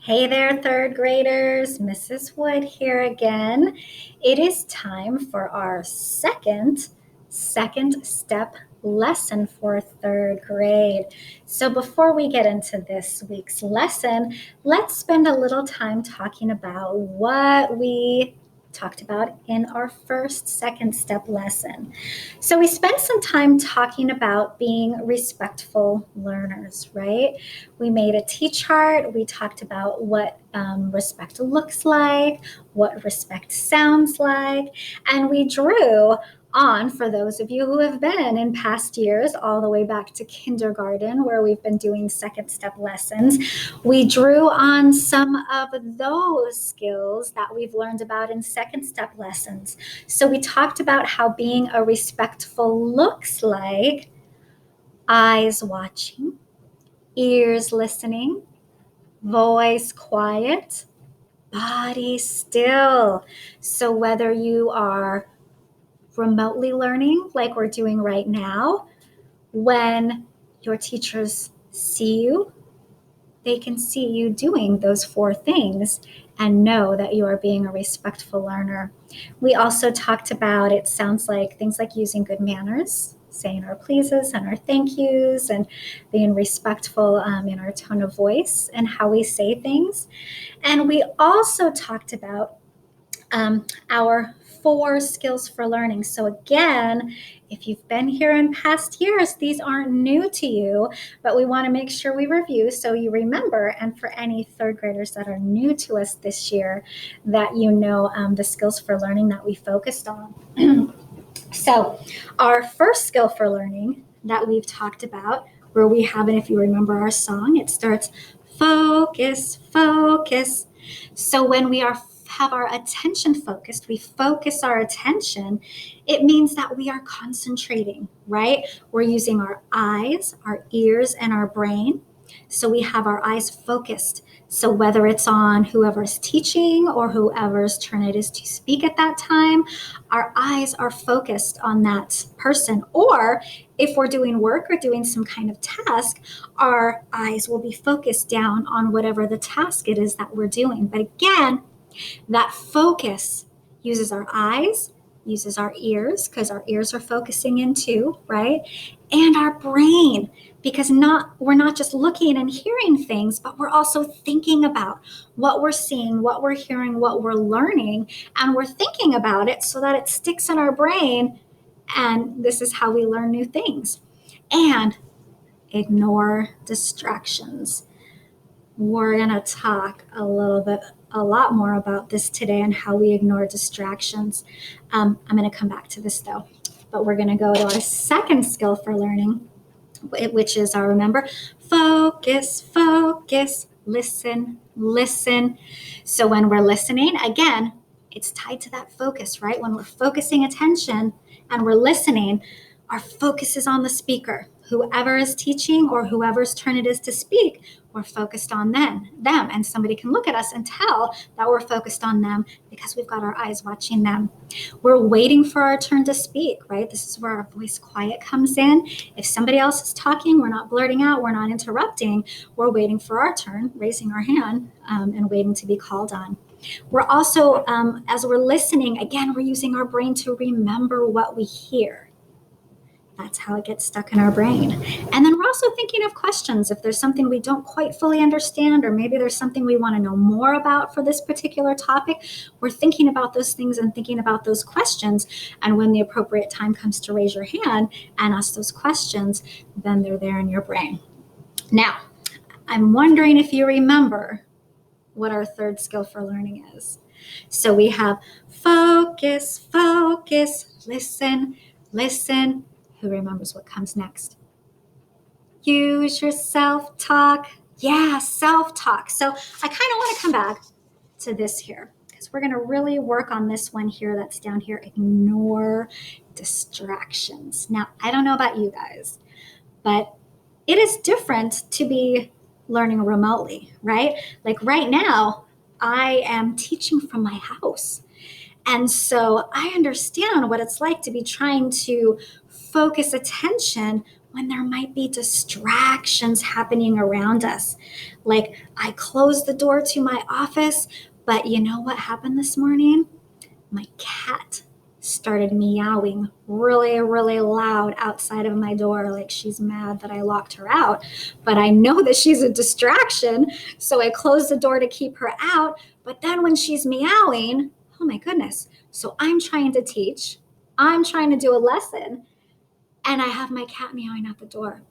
Hey there, third graders. Mrs. Wood here again. It is time for our second step lesson for third grade. So before we get into this week's lesson, let's spend a little time talking about what we talked about in our second step lesson. So we spent some time talking about being respectful learners, right? We made a T-chart. We talked about what respect looks like, what respect sounds like, and we drew on, for those of you who have been in past years, all the way back to kindergarten, where we've been doing second step lessons, we drew on some of those skills that we've learned about in second step lessons. So we talked about how being a respectful looks like eyes watching, ears listening, voice quiet, body still. So whether you are remotely learning like we're doing right now, when your teachers see you, they can see you doing those four things and know that you are being a respectful learner. We also talked about, it sounds like, things like using good manners, saying our pleases and our thank yous, and being respectful in our tone of voice and how we say things. And we also talked about our four skills for learning. So again, if you've been here in past years, these aren't new to you, but we want to make sure we review so you remember. And for any third graders that are new to us this year, that you know the skills for learning that we focused on. So our first skill for learning that we've talked about, where we have it, if you remember our song, it starts focus, focus. So when we have our attention focused, we focus our attention, it means that we are concentrating, right? We're using our eyes, our ears, and our brain. So we have our eyes focused. So whether it's on whoever's teaching or whoever's turn it is to speak at that time, our eyes are focused on that person. Or if we're doing work or doing some kind of task, our eyes will be focused down on whatever the task it is that we're doing. But again, that focus uses our eyes, uses our ears, because our ears are focusing in too, right? And our brain, because we're not just looking and hearing things, but we're also thinking about what we're seeing, what we're hearing, what we're learning, and we're thinking about it so that it sticks in our brain. And this is how we learn new things. And ignore distractions. We're going to talk a lot more about this today and how we ignore distractions. I'm going to come back to this though, but we're going to go to our second skill for learning, which is our, remember, focus, focus, listen, listen. So when we're listening, again, it's tied to that focus, right? When we're focusing attention and we're listening, our focus is on the speaker. Whoever is teaching or whoever's turn it is to speak, we're focused on them. And somebody can look at us and tell that we're focused on them because we've got our eyes watching them. We're waiting for our turn to speak, right? This is where our voice quiet comes in. If somebody else is talking, we're not blurting out, we're not interrupting. We're waiting for our turn, raising our hand, and waiting to be called on. We're also, as we're listening, again, we're using our brain to remember what we hear. That's how it gets stuck in our brain. And then we're also thinking of questions. If there's something we don't quite fully understand, or maybe there's something we want to know more about for this particular topic, we're thinking about those things and thinking about those questions. And when the appropriate time comes to raise your hand and ask those questions, then they're there in your brain. Now, I'm wondering if you remember what our third skill for learning is. So we have focus, focus, listen, listen. Who remembers what comes next? Use your self-talk. Yeah, self-talk. So I kind of want to come back to this here because we're going to really work on this one here that's down here. Ignore distractions. Now, I don't know about you guys, but it is different to be learning remotely, right? Like right now, I am teaching from my house. And so I understand what it's like to be trying to focus attention when there might be distractions happening around us. Like, I closed the door to my office, but you know what happened this morning? My cat started meowing really, really loud outside of my door, like she's mad that I locked her out. But I know that she's a distraction, so I closed the door to keep her out. But then when she's meowing, oh my goodness. So I'm trying to teach, I'm trying to do a lesson, and I have my cat meowing at the door.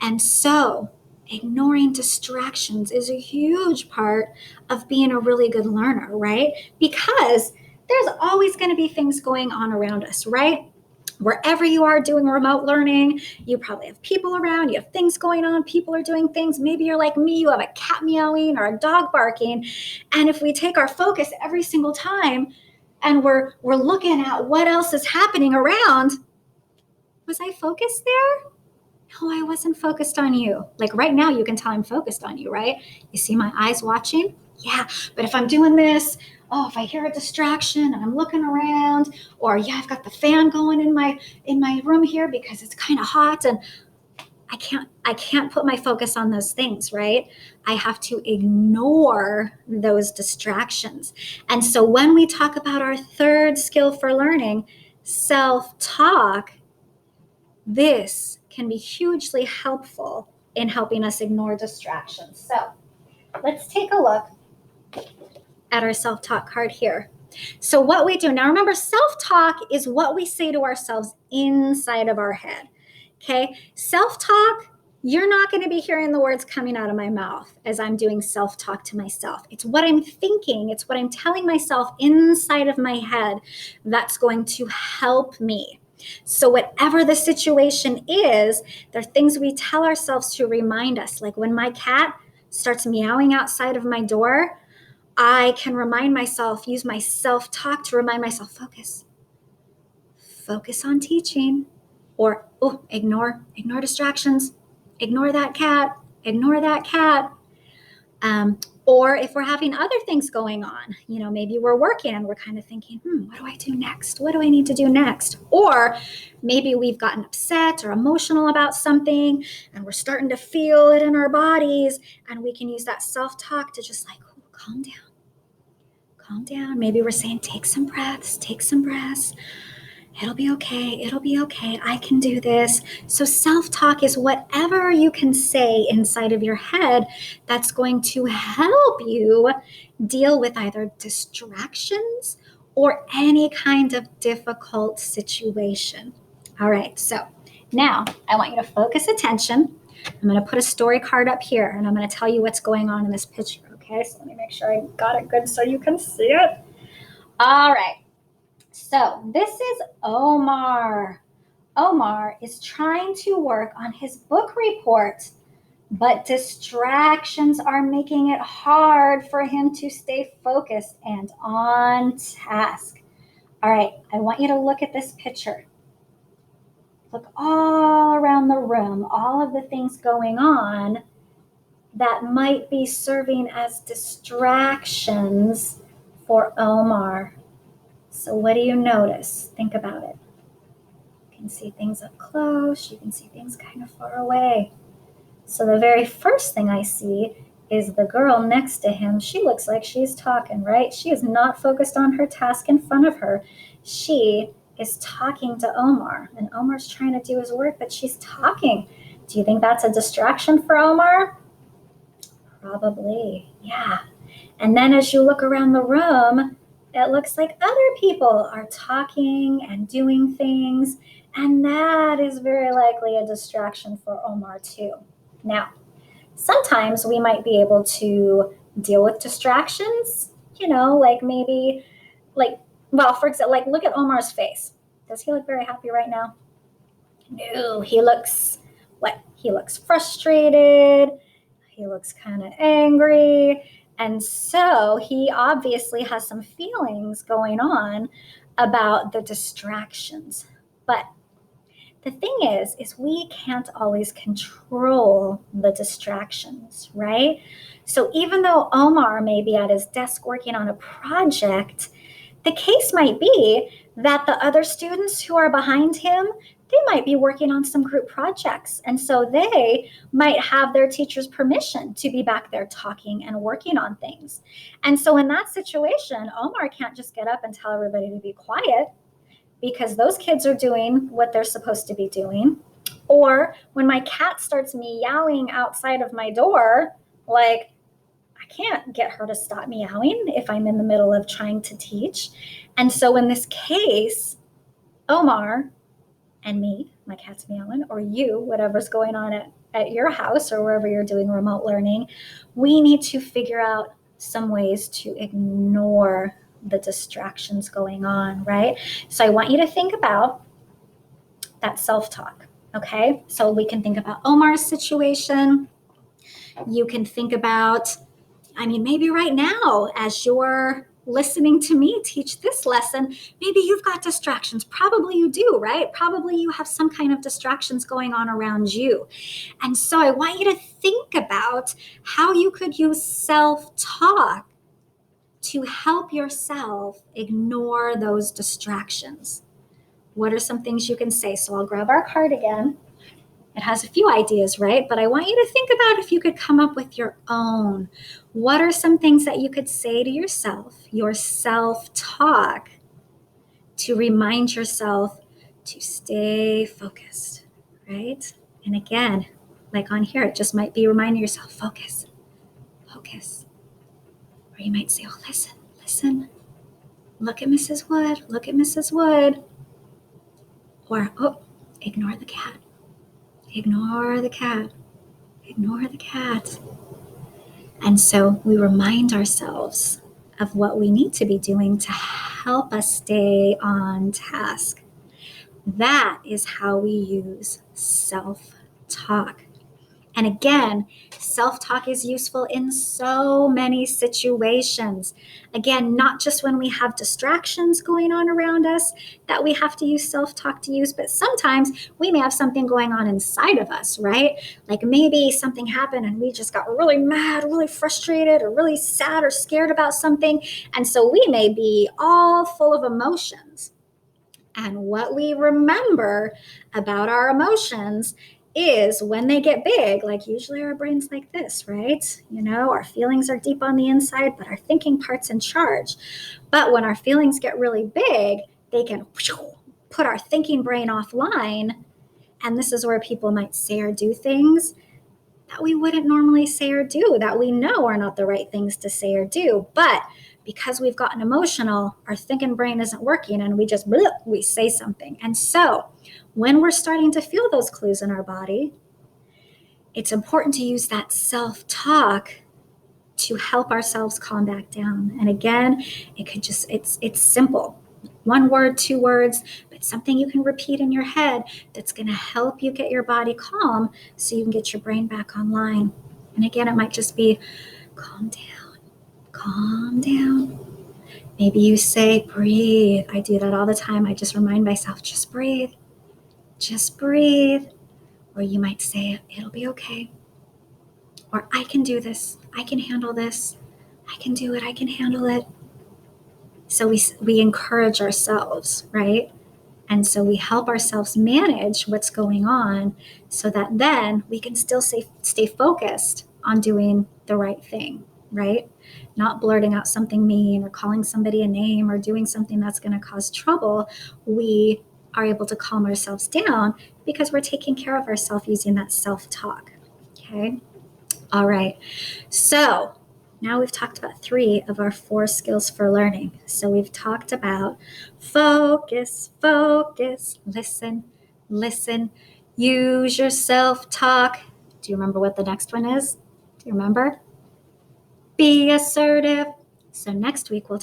And so ignoring distractions is a huge part of being a really good learner, right? Because there's always going to be things going on around us, right? Wherever you are doing remote learning, you probably have people around, you have things going on, people are doing things. Maybe you're like me, you have a cat meowing or a dog barking. And if we take our focus every single time and we're looking at what else is happening around, was I focused there? No, I wasn't focused on you. Like right now, you can tell I'm focused on you, right? You see my eyes watching? Yeah, but if I'm doing this, oh, if I hear a distraction and I'm looking around, or yeah, I've got the fan going in my room here because it's kind of hot, and I can't put my focus on those things, right? I have to ignore those distractions. And so when we talk about our third skill for learning, self-talk, this can be hugely helpful in helping us ignore distractions. So let's take a look at our self-talk card here. So what we do, now remember, self-talk is what we say to ourselves inside of our head, okay? Self-talk, you're not going to be hearing the words coming out of my mouth as I'm doing self-talk to myself. It's what I'm thinking, it's what I'm telling myself inside of my head that's going to help me. So whatever the situation is, there are things we tell ourselves to remind us. Like when my cat starts meowing outside of my door, I can remind myself, use my self-talk to remind myself, focus on teaching, or ignore distractions, ignore that cat. Or if we're having other things going on, maybe we're working and we're kind of thinking, what do I do next? What do I need to do next? Or maybe we've gotten upset or emotional about something and we're starting to feel it in our bodies, and we can use that self-talk to just like, calm down. Maybe we're saying, take some breaths. It'll be okay. I can do this. So self-talk is whatever you can say inside of your head that's going to help you deal with either distractions or any kind of difficult situation. All right, so now I want you to focus attention. I'm going to put a story card up here, and I'm going to tell you what's going on in this picture, okay? So let me make sure I got it good so you can see it. All right. So this is Omar. Omar is trying to work on his book report, but distractions are making it hard for him to stay focused and on task. All right, I want you to look at this picture. Look all around the room, all of the things going on that might be serving as distractions for Omar. So what do you notice? Think about it. You can see things up close. You can see things kind of far away. So the very first thing I see is the girl next to him. She looks like she's talking, right? She is not focused on her task in front of her. She is talking to Omar, and Omar's trying to do his work, but she's talking. Do you think that's a distraction for Omar? Probably, yeah. And then as you look around the room, it looks like other people are talking and doing things, and that is very likely a distraction for Omar too. Now, sometimes we might be able to deal with distractions, like maybe, for example, look at Omar's face. Does he look very happy right now? No, he looks frustrated. He looks kind of angry. And so he obviously has some feelings going on about the distractions. But the thing is we can't always control the distractions, right? So even though Omar may be at his desk working on a project, the case might be that the other students who are behind him, they might be working on some group projects. And so they might have their teacher's permission to be back there talking and working on things. And so in that situation, Omar can't just get up and tell everybody to be quiet because those kids are doing what they're supposed to be doing. Or when my cat starts meowing outside of my door, like, I can't get her to stop meowing if I'm in the middle of trying to teach. And so in this case, Omar and me, my cat's meowing, or you, whatever's going on at your house or wherever you're doing remote learning, we need to figure out some ways to ignore the distractions going on, right? So I want you to think about that self-talk, okay? So we can think about Omar's situation. You can think about, maybe right now, as you're listening to me teach this lesson, maybe you've got distractions. Probably you do, right? Probably you have some kind of distractions going on around you. And so I want you to think about how you could use self-talk to help yourself ignore those distractions. What are some things you can say? So I'll grab our card again. It has a few ideas, right? But I want you to think about if you could come up with your own. What are some things that you could say to yourself, your self-talk, to remind yourself to stay focused, right? And again, like on here, it just might be reminding yourself, focus, focus. Or you might say, oh, listen, listen. Look at Mrs. Wood, look at Mrs. Wood. Or, oh, ignore the cat. Ignore the cat. Ignore the cat. And so we remind ourselves of what we need to be doing to help us stay on task. That is how we use self-talk. And again, self-talk is useful in so many situations. Again, not just when we have distractions going on around us that we have to use self-talk to use, but sometimes we may have something going on inside of us, right? Like maybe something happened and we just got really mad, really frustrated, or really sad or scared about something. And so we may be all full of emotions. And what we remember about our emotions is when they get big, like usually our brain's like this, right? Our feelings are deep on the inside, but our thinking part's in charge. But when our feelings get really big, they can put our thinking brain offline. And this is where people might say or do things that we wouldn't normally say or do, that we know are not the right things to say or do. But because we've gotten emotional, our thinking brain isn't working and we say something. And so when we're starting to feel those clues in our body, it's important to use that self-talk to help ourselves calm back down. And again, it's simple. 1 word, 2 words, but something you can repeat in your head that's going to help you get your body calm so you can get your brain back online. And again, it might just be calm down, calm down. Maybe you say, breathe. I do that all the time. I just remind myself, just breathe, just breathe. Or you might say, it'll be okay. Or I can do this. I can handle this. I can do it. I can handle it. So we encourage ourselves, right? And so we help ourselves manage what's going on so that then we can still stay focused on doing the right thing, right? Not blurting out something mean or calling somebody a name or doing something that's going to cause trouble. We are able to calm ourselves down because we're taking care of ourselves using that self-talk, okay? All right, so now we've talked about 3 of our 4 skills for learning. So we've talked about focus, focus, listen, listen, use your self-talk. Do you remember what the next one is? Do you remember? Be assertive. So next week we'll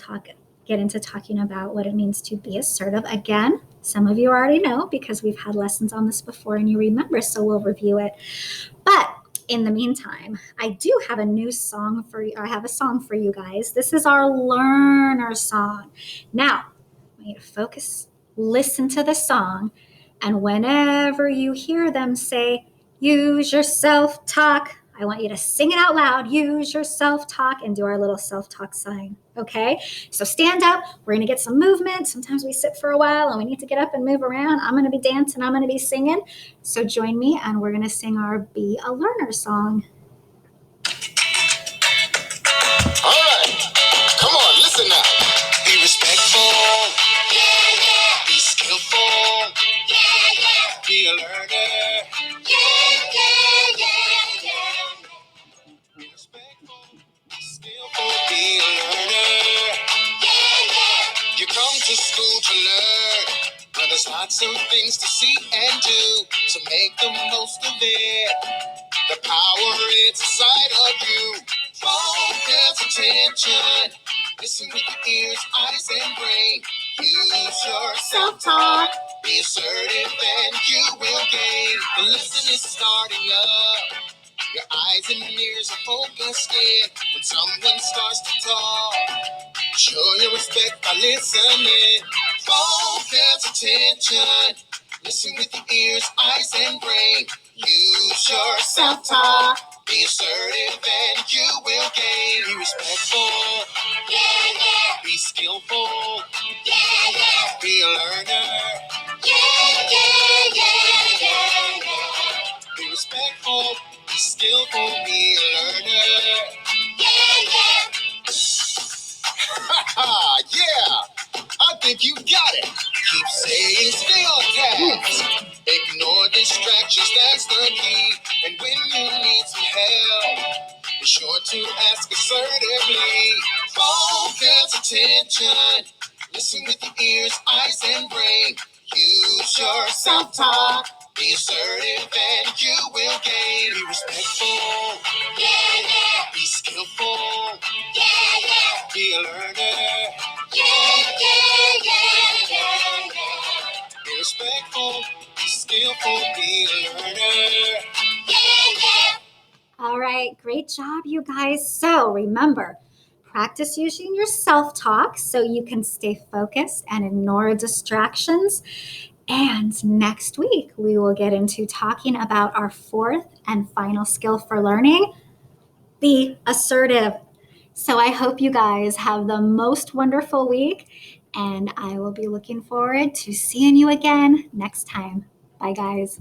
get into talking about what it means to be assertive. Again, some of you already know because we've had lessons on this before and you remember, so we'll review it. But in the meantime, I do have a new song for you. I have a song for you guys. This is our learner song. Now, I want you to focus, listen to the song, and whenever you hear them say, use your self-talk, I want you to sing it out loud, use your self-talk, and do our little self-talk sign, okay? So stand up, we're gonna get some movement. Sometimes we sit for a while and we need to get up and move around. I'm gonna be dancing, I'm gonna be singing. So join me and we're gonna sing our Be a Learner song. All right, come on, listen now. Be respectful. Yeah, yeah. Be skillful. Yeah, yeah. Be a learner. Yeah, yeah, yeah, yeah. Be respectful. Be skillful. Be a learner. Yeah, yeah. You come to school to learn, but there's lots of things to see and do, so make the most of it. The power is inside of you. Focus attention. Listen with your ears, eyes, and brain. Use your self-talk. Be assertive and you will gain. The lesson is starting up. Your eyes and ears are focused in. When someone starts to talk, show your respect by listening. Focus attention. Listen with your ears, eyes, and brain. Use your self-talk. Be assertive and you will gain. Be respectful. Yeah, yeah. Be skillful. Yeah, yeah. Be a learner. Yeah, yeah, yeah, yeah, yeah. Be respectful. Be skillful. Be a learner. Yeah, yeah. Yeah, I think you got it. Keep saying stay on task. Ignore distractions, that's the key. And when you need some help, be sure to ask assertively. Focus attention. Listen with your ears, eyes, and brain. Use your self-talk. Be assertive and you will gain. Be respectful. Yeah, yeah. Be skillful. Yeah, yeah. Be a learner. Yeah, yeah, yeah, yeah, yeah. Be respectful. Be skillful. Be a learner. Yeah, yeah. All right, great job, you guys. So remember, practice using your self-talk so you can stay focused and ignore distractions. And next week, we will get into talking about our fourth and final skill for learning, be assertive. So I hope you guys have the most wonderful week, and I will be looking forward to seeing you again next time. Bye, guys.